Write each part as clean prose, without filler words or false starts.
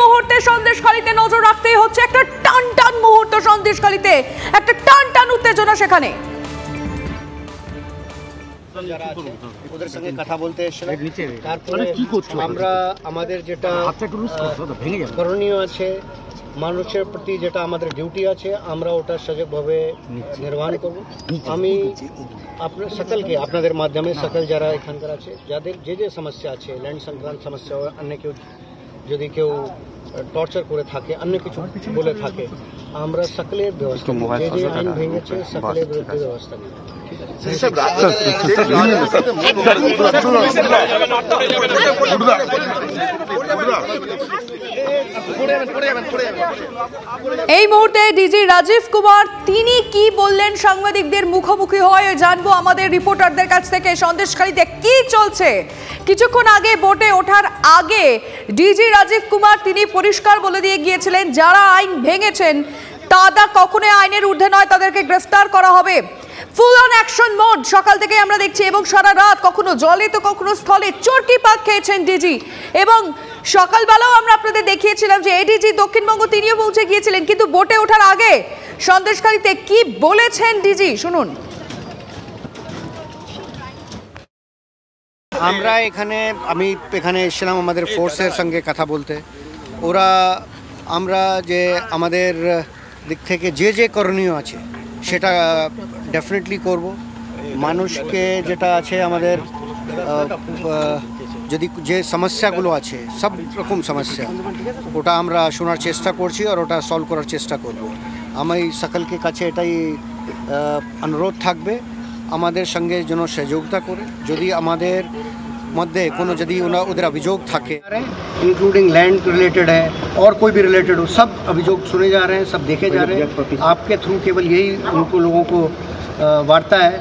মুহূর্তে সন্দেশখালীতে নজর রাখতেই হচ্ছে, একটা টান টান মুহূর্ত সন্দেশখালীতে, একটা টান টান উত্তেজনা সেখানে। ওদের সঙ্গে কথা বলতে এসেছিলাম, তারপরে আমরা আমাদের যেটা করণীয় আছে, মানুষের প্রতি যেটা আমাদের ডিউটি আছে, আমরা ওটা সঠিকভাবে নির্বাহ করব। আমি আপনার সকলকে, আপনাদের মাধ্যমে সকল যারা এখানকার আছে, যাদের যে যে সমস্যা আছে, ল্যান্ড সংক্রান্ত সমস্যা, অন্য কেউ যদি কেউ টর্চার করে থাকে, অন্য কিছু বলে থাকে, আমরা সকলের ব্যবস্থা, যে যে আইন ভেঙেছে সকলের বিরুদ্ধে ব্যবস্থা নিই। এই মুহূর্তে ডিজি রাজীব কুমার তিনি কি বললেন সাংবাদিকদের মুখোমুখি হয়ে জানবো আমাদের রিপোর্টারদের কাছ থেকে সন্দেশখালীতে কি চলছে। কিছুক্ষণ আগে বোটে ওঠার আগে ডিজি রাজীব কুমার তিনি পরিষ্কার বলে দিয়ে গিয়েছিলেন, যারা আইন ভেঙেছেন তারা কখনোই আইনের ঊর্ধ্বে নয়, তাদেরকে গ্রেফতার করা হবে। ফুল অন অ্যাকশন মোড সকাল থেকে আমরা দেখছি, এবং সারা রাত কখনো জলে তো কখনো স্থলে চরকি পাক খেয়েছেন ডিজি। এবং সকালবেলাও আমরা আপনাদের দেখিয়েছিলাম যে এডিজি দক্ষিণবঙ্গ তিনিও পৌঁছে গিয়েছিলেন, কিন্তু বোটে ওঠার আগে সন্দেশখালীতে কি বলেছেন ডিজি শুনুন। আমি এখানে এসেছিলাম আমাদের ফোর্সের সঙ্গে কথা বলতে। আমরা যে আমাদের দিক থেকে যে যে করণীয় আছে সেটা ডেফিনেটলি করব। মানুষকে যেটা আছে আমাদের যদি যে সমস্যাগুলো আছে, সব রকম সমস্যা, ওটা আমরা শোনার চেষ্টা করছি আর ওটা সলভ করার চেষ্টা করব। আমি সকলকে কাছে এটাই অনুরোধ থাকবে আমাদের সঙ্গে যেন সহযোগিতা করে। যদি আমাদের मध्य कोनो यदि उधर अभियोग थाके इंक्लूडिंग लैंड रिलेटेड है और कोई भी रिलेटेड हो, सब अभियोग सुने जा रहे हैं, सब देखे जा रहे हैं। आपके थ्रू केवल यही उनको लोगों को वार्ता है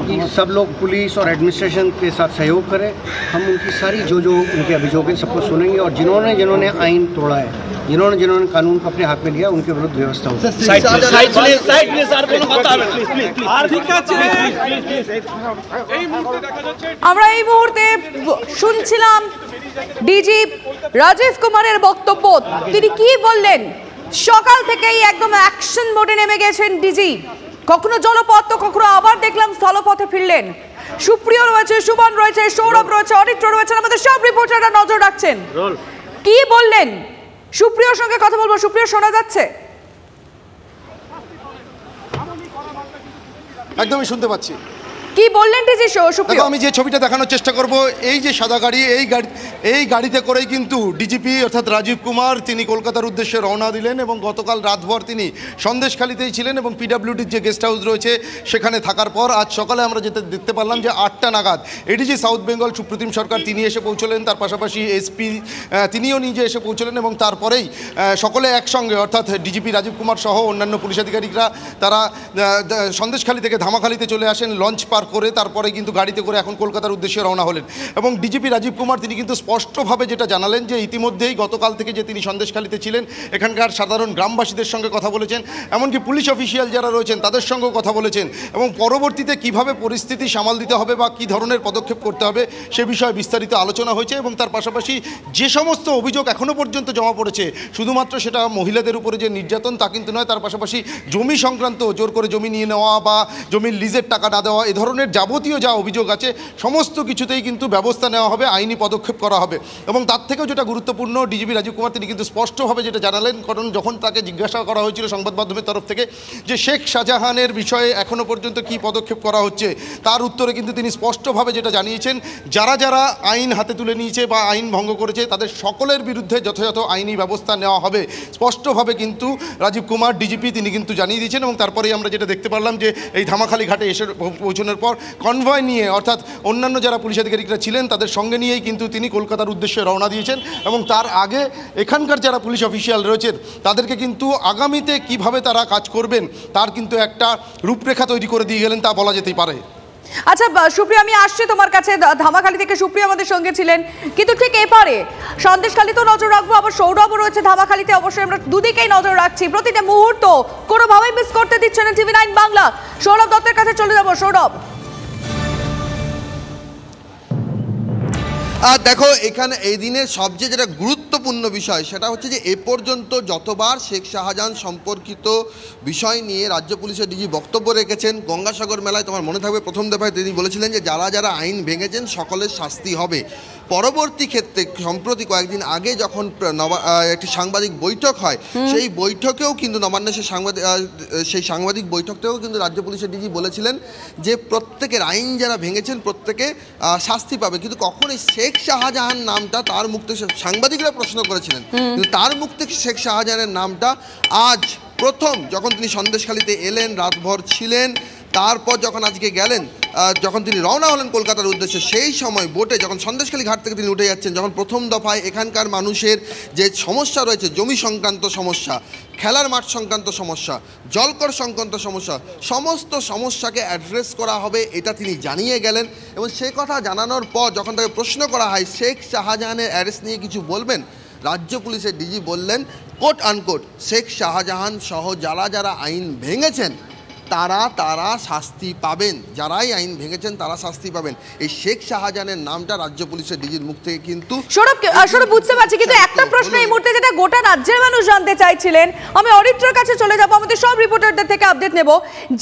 कि सब लोग पुलिस और एडमिनिस्ट्रेशन के साथ सहयोग करें। हम उनकी सारी जो उनके अभियोग हैं सबको सुनेंगे, और जिन्होंने आइन तोड़ा है, जिन्होंने कानून को अपने हाथ में लिया, उनके विरुद्ध व्यवस्था होगी। আমরা এই মুহূর্তে শুনছিলাম ডিজি রাজীব কুমারের বক্তব্য। তিনি কি বললেন, সকাল থেকেই একদম অ্যাকশন মোডে নেমে গেছেন ডিজি। কখনো জলপথ তো কখনো আবার দেখলাম স্থলপথে ফিরলেন। সুপ্রিয় রয়েছে, সুমন রয়েছে, সৌরভ রয়েছে, অরিত্র রয়েছেন, আমাদের সব রিপোর্টাররা নজর রাখছেন। কি বললেন? সুপ্রিয়র সঙ্গে কথা বলবো। সুপ্রিয়, শোনা যাচ্ছে? একদমই শুনতে পাচ্ছি। কি বললেন ডিজি সুপ্রিয়? আমি যে ছবিটা দেখানোর চেষ্টা করব, এই যে সাদা গাড়ি, এই গাড়িতে করেই কিন্তু ডিজিপি অর্থাৎ রাজীব কুমার তিনি কলকাতার উদ্দেশ্যে রওনা দিলেন, এবং গতকাল রাতভর তিনি সন্দেশখালীতেই ছিলেন এবং পিডব্লিউডির যে গেস্ট হাউস রয়েছে সেখানে থাকার পর আজ সকালে আমরা দেখতে পারলাম যে 8টা নাগাদ এডিজি সাউথ বেঙ্গল সুপ্রতিম সরকার তিনি এসে পৌঁছলেন। তার পাশাপাশি এসপি তিনিও নিজে এসে পৌঁছলেন, এবং তারপরেই সকলে একসঙ্গে অর্থাৎ ডিজিপি রাজীব কুমার সহ অন্যান্য পুলিশ আধিকারিকরা তারা সন্দেশখালী থেকে ধামাখালীতে চলে আসেন লঞ্চ পার করে। তারপরে কিন্তু গাড়িতে করে এখন কলকাতার উদ্দেশ্যে রওনা হলেন, এবং ডিজিপি রাজীব কুমার তিনি কিন্তু স্পষ্টভাবে যেটা জানালেন যে ইতিমধ্যেই গতকাল থেকে যে তিনি সন্দেশখালীতে ছিলেন এখানকার সাধারণ গ্রামবাসীদের সঙ্গে কথা বলেছেন, এমনকি পুলিশ অফিসিয়াল যারা রয়েছেন তাদের সঙ্গেও কথা বলেছেন, এবং পরবর্তীতে কিভাবে পরিস্থিতি সামাল দিতে হবে বা কী ধরনের পদক্ষেপ করতে হবে সে বিষয়ে বিস্তারিত আলোচনা হয়েছে। এবং তার পাশাপাশি যে সমস্ত অভিযোগ এখনও পর্যন্ত জমা পড়েছে, শুধুমাত্র সেটা মহিলাদের উপরে যে নির্যাতন তা কিন্তু নয়, তার পাশাপাশি জমি সংক্রান্ত জোর করে জমি নিয়ে নেওয়া বা জমির লিজের টাকা না দেওয়া, এ ধরনের যাবতীয় যা অভিযোগ আছে সমস্ত কিছুতেই কিন্তু ব্যবস্থা নেওয়া হবে, আইনি পদক্ষেপ করা হবে। এবং তার থেকেও যেটা গুরুত্বপূর্ণ, ডিজিপি রাজীব কুমার তিনি কিন্তু স্পষ্টভাবে যেটা জানালেন, কারণ যখন তাকে জিজ্ঞাসা করা হয়েছিল সংবাদ মাধ্যমের তরফ থেকে যে শেখ শাহজাহানের বিষয়ে এখনও পর্যন্ত কী পদক্ষেপ করা হচ্ছে, তার উত্তরে কিন্তু তিনি স্পষ্টভাবে যেটা জানিয়েছেন, যারা যারা আইন হাতে তুলে নিয়েছে বা আইন ভঙ্গ করেছে তাদের সকলের বিরুদ্ধে যথাযথ আইনি ব্যবস্থা নেওয়া হবে, স্পষ্টভাবে কিন্তু রাজীব কুমার ডিজিপি তিনি কিন্তু জানিয়ে দিয়েছেন। এবং তারপরেই আমরা যেটা দেখতে পারলাম যে এই ধামাখালী ঘাটে এসে পৌঁছানোর পর কনভয় নিয়ে অর্থাৎ অন্যান্য যারা পুলিশ আধিকারিকরা ছিলেন তাদের সঙ্গে নিয়েই কিন্তু তিনি কলকাতার উদ্দেশ্যে রওনা দিয়েছেন, এবং তার আগে এখানকার যারা পুলিশ অফিসিয়াল রয়েছেন তাদেরকে কিন্তু আগামীতে কিভাবে তারা কাজ করবেন তার কিন্তু একটা রূপরেখা তৈরি করে দিয়ে গেলেন, তা বলা যেতেই পারে। আচ্ছা সুপ্রিয়া, আমি আসছি তোমার কাছে। ধামাখালী থেকে সুপ্রিয়া আমাদের সঙ্গে ছিলেন, কিন্তু ঠিক এপারে সন্দেশখালীতেও নজর রাখবো, আবার সৌরভও রয়েছে ধামাখালীতে। অবশ্যই আমরা দুদিকেই নজর রাখছি, প্রতিটা মুহূর্ত কোনোভাবেই মিস করতে দিচ্ছে না টিভি 9 বাংলা। সৌরভ দত্তের কাছে চলে যাবো। সৌরভ, দেখো এখানে এই দিনের সবচেয়ে যেটা গুরুত্ব গুরুত্বপূর্ণ বিষয় সেটা হচ্ছে যে এ পর্যন্ত যতবার শেখ শাহজাহান সম্পর্কিত বিষয় নিয়ে রাজ্য পুলিশের ডিজি বক্তব্য রেখেছেন, গঙ্গাসাগর মেলায় তোমার মনে থাকবে প্রথম দফায় তিনি বলেছিলেন যে যারা যারা আইন ভেঙেছেন সকলের শাস্তি হবে। পরবর্তী ক্ষেত্রে সম্প্রতি কয়েকদিন আগে যখন একটি সাংবাদিক বৈঠক হয়, সেই বৈঠকেও কিন্তু নবান্নে সেই সাংবাদিক বৈঠকতেও কিন্তু রাজ্য পুলিশের ডিজি বলেছিলেন যে প্রত্যেকের আইন যারা ভেঙেছেন প্রত্যেকে শাস্তি পাবে। কিন্তু কখন এই শেখ শাহজাহান নামটা তার মুখ থেকে সাংবাদিকরা প্রশ্ন করেছিলেন, কিন্তু তার মুখ থেকে শেখ শাহজাহানের নামটা আজ প্রথম যখন তিনি সন্দেশখালীতে এলেন, রাতভর ছিলেন, তারপর যখন আজকে গেলেন, যখন তিনি রওনা হলেন কলকাতার উদ্দেশ্যে, সেই সময় বোটে যখন সন্দেশখালী ঘাট থেকে তিনি উঠে যাচ্ছেন, যখন প্রথম দফায় এখানকার মানুষের যে সমস্যা রয়েছে, জমি সংক্রান্ত সমস্যা, খেলার মাঠ সংক্রান্ত সমস্যা, জলকর সংক্রান্ত সমস্যা, সমস্ত সমস্যাকে অ্যাড্রেস করা হবে এটা তিনি জানিয়ে গেলেন। এবং সে কথা জানানোর পর যখন তাকে প্রশ্ন করা হয় শেখ শাহজাহানের অ্যারেস্ট নিয়ে কিছু বলবেন, রাজ্য পুলিশের ডিজি বললেন কোট আনকোট শেখ শাহজাহান সহ যারা যারা আইন ভেঙেছেন তারা শাস্তি পাবেন, যারাই আইন ভেঙেছেন তারা শাস্তি পাবেন। এই শেখ শাহজাহানের নামটা রাজ্য পুলিশের ডিজির মুখ থেকে কিন্তু সৌরভ বুঝতে পারছি, কিন্তু একটা প্রশ্ন এই মুহূর্তে যেটা গোটা রাজ্যের মানুষ জানতে চাইছিলেন, আমি অরিত্রর কাছে চলে যাব, আমাদের সব রিপোর্টারদের থেকে আপডেট নেব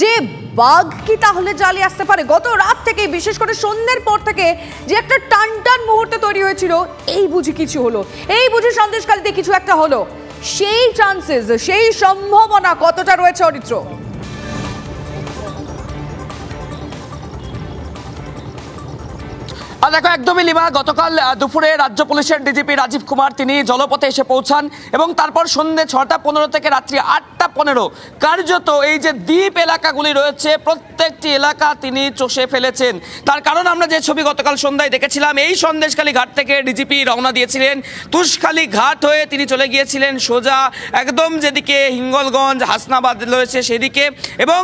যে বাঘ কি তাহলে জালে আসতে পারে? গত রাত থেকে, বিশেষ করে সন্ধ্যের পর থেকে যে একটা টান মুহূর্তে তৈরি হয়েছিল, এই বুঝি কিছু হলো, এই বুঝি সন্দেশখালীতে কিছু একটা হলো, সেই চান্সেস, সেই সম্ভাবনা কতটা রয়েছে অরিত্র? দেখো একদমই লিমা, গতকাল দুপুরে রাজ্য পুলিশের ডিজিপি রাজীব কুমার তিনি জলপথে এসে পৌঁছান এবং তারপর সন্ধ্যে 6:15 থেকে রাত্রি 8:15 কার্যত এই যে দ্বীপ এলাকাগুলি রয়েছে প্রত্যেকটি এলাকা তিনি চষে ফেলেছেন। তার কারণ আমরা যে ছবি গতকাল সন্ধ্যায় দেখেছিলাম, এই সন্দেশখালী ঘাট থেকে ডিজিপি রওনা দিয়েছিলেন, তুষখালী ঘাট হয়ে তিনি চলে গিয়েছিলেন সোজা একদম যেদিকে হিঙ্গলগঞ্জ হাসনাবাদ রয়েছে সেদিকে, এবং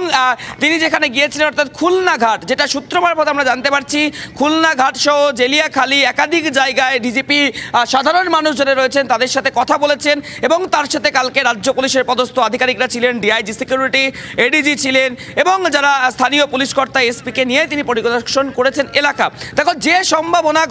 তিনি যেখানে গিয়েছিলেন অর্থাৎ খুলনা ঘাট, যেটা সূত্রমার পথে আমরা জানতে পারছি খুলনা ঘাট সহ জেলিয়াখালী একাধিক জায়গায় ডিজিপি সাধারণ মানুষ যারা রয়েছেন তাদের সাথে কথা বলেছেন এবং তার সাথে কালকে রাজ্য পুলিশের পদস্থ আধিকারিকরা ছিলেন, ডিআইজি সিকিউরিটি, এডিজি ছিলেন এবং যারা স্থানীয় পুলিশ কর্তা এসপিকে নিয়ে তিনি পরিদর্শন করেছেন এলাকা। দেখো যে সম্ভাবনা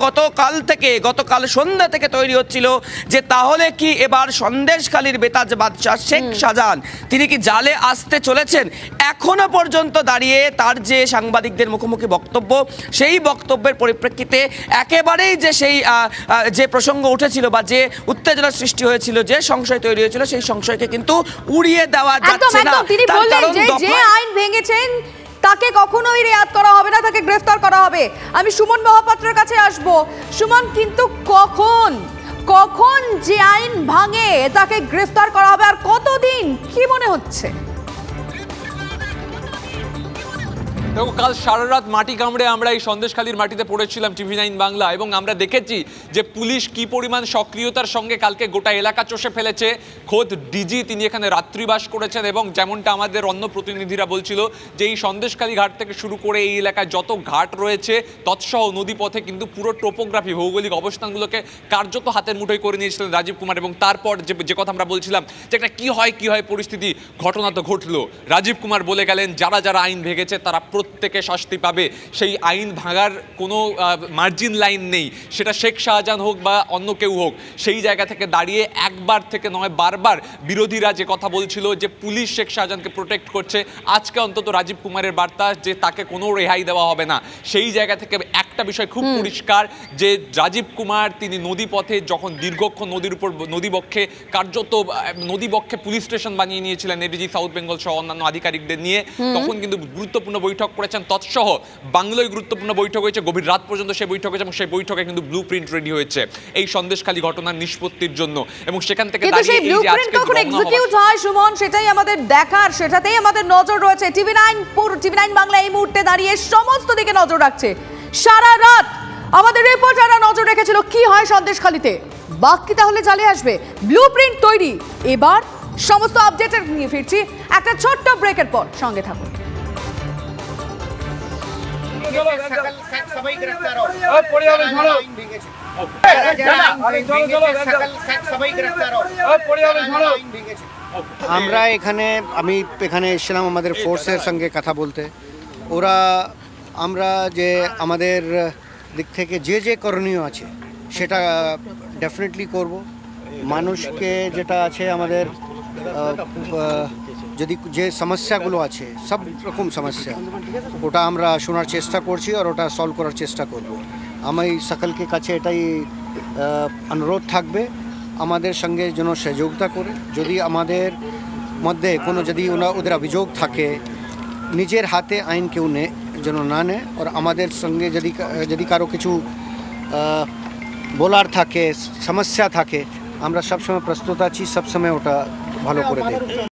গতকাল সন্ধ্যা থেকে তৈরি হচ্ছিল যে তাহলে কি এবার সন্দেশখালীর বেতাজ বাদশা শেখ শাহজাহান তিনি কি জালে আসতে চলেছেন, এখনো পর্যন্ত দাঁড়িয়ে তার যে সাংবাদিকদের মুখোমুখি বক্তব্য, সেই বক্তব্যের পরিপ্রেক্ষিতে একেবারেই যে সেই যে প্রসঙ্গ উঠেছিল বা যে উত্তেজনা সৃষ্টি হয়েছিল, যে সংশয় তৈরি হয়েছিল, সেই সংশয়কে কিন্তু উড়িয়ে দেওয়া যাচ্ছে না। তিনি বললেন যে আইন ভেঙেছেন তাকে কখনোই রেয়াত করা হবে না, তাকে গ্রেফতার করা হবে। আমি সুমন মহাপাত্রের কাছে আসব। সুমন, কিন্তু কখন যে আইন ভাঙে তাকে গ্রেফতার করা হবে আর কতদিন, কি মনে হচ্ছে? দেখো কাল সারা রাত মাটি কামড়ে আমরা এই সন্দেশখালীর মাটিতে পড়েছিলাম TV9 বাংলা, এবং আমরা দেখেছি যে পুলিশ কি পরিমাণ সক্রিয়তার সঙ্গে কালকে গোটা এলাকা চষে ফেলেছে। খোদ ডিজি তিনি এখানে রাত্রিবাস করেছেন এবং যেমনটা আমাদের অন্য প্রতিনিধিরা বলছিল যে এই সন্দেশখালী ঘাট থেকে শুরু করে এই এলাকায় যত ঘাট রয়েছে তৎসহ নদীপথে কিন্তু পুরো টোপোগ্রাফি, ভৌগোলিক অবস্থানগুলোকে কার্যত হাতের মুঠোয় করে নিয়েছিলেন রাজীব কুমার। এবং তারপর যে কথা আমরা বলছিলাম যে একটা কি হয় পরিস্থিতি, ঘটনা তো ঘটলো। রাজীব কুমার বলে গেলেন যারা যারা আইন ভেঙেছে তারা প্রত্যেকে শাস্তি পাবে, সেই আইন ভাঙার কোনো মার্জিন লাইন নেই, সেটা শেখ শাহজাহান হোক বা অন্য কেউ হোক। সেই জায়গা থেকে দাঁড়িয়ে একবার থেকে নয় বারবার বিরোধীরা যে কথা বলছিল যে পুলিশ শেখ শাহজাহানকে প্রোটেক্ট করছে, আজকে অন্তত রাজীব কুমারের বার্তা যে তাকে কোনো রেহাই দেওয়া হবে না। সেই জায়গা থেকে একটা বিষয় খুব পরিষ্কার যে রাজীব কুমার তিনি নদীপথে যখন দীর্ঘক্ষণ নদীর উপর নদীবক্ষে কার্যত নদীবক্ষে পুলিশ স্টেশন বানিয়ে নিয়েছিলেন এডিজি সাউথ বেঙ্গল সহ অন্যান্য আধিকারিকদের নিয়ে, তখন কিন্তু গুরুত্বপূর্ণ বৈঠক করেছেন। তৎসহ বাংলায় গুরুত্বপূর্ণ বৈঠক হয়েছে, গভীর রাত পর্যন্ত সেই বৈঠক হয়েছে এবং সেই বৈঠকে কিন্তু ব্লু প্রিন্ট রেডি হয়েছে এই সন্দেশখালী ঘটনার নিষ্পত্তির জন্য। এবং সেখান থেকে দাঁড়িয়ে এই যে আজকে কখন এক্সিকিউট হয় সুমন, সেটাই আমাদের দেখার, সেটাতেই আমাদের নজর রয়েছে। TV9 বাংলা এই মুহূর্তে দাঁড়িয়ে সমস্ত দিকে নজর রাখছে। সারা রাত আমাদের রিপোর্টাররা নজর রেখেছিল কি হয় সন্দেশখালীতে, বাঘ কি তাহলে জালে আসবে? ব্লু প্রিন্ট তৈরি, এবার সমস্ত আপডেটের নিয়ে ফিরছি একটা ছোট্ট ব্রেকের পর, সঙ্গে থাকুন। আমরা আমি এখানে এসেছিলাম আমাদের ফোর্সের সঙ্গে কথা বলতে। আমরা যে আমাদের দিক থেকে যে করণীয় আছে সেটা ডেফিনেটলি করব মানুষকে যেটা আছে আমাদের যদি যে সমস্যাগুলো আছে সব রকম সমস্যা ওটা আমরা শোনার চেষ্টা করছি আর ওটা সলভ করার চেষ্টা করব। আমি সকলকে কাছে এটাই অনুরোধ থাকবে আমাদের সঙ্গে যেন সহযোগিতা করে। যদি আমাদের মধ্যে কোনো যদি ওদের অভিযোগ থাকে নিজের হাতে আইন কেউ যেন না নেয়। আর আমাদের সঙ্গে যদি কারো কিছু বলার থাকে সমস্যা থাকে আমরা সবসময় প্রস্তুত আছি, সবসময় ওটা ভালো করে দেব।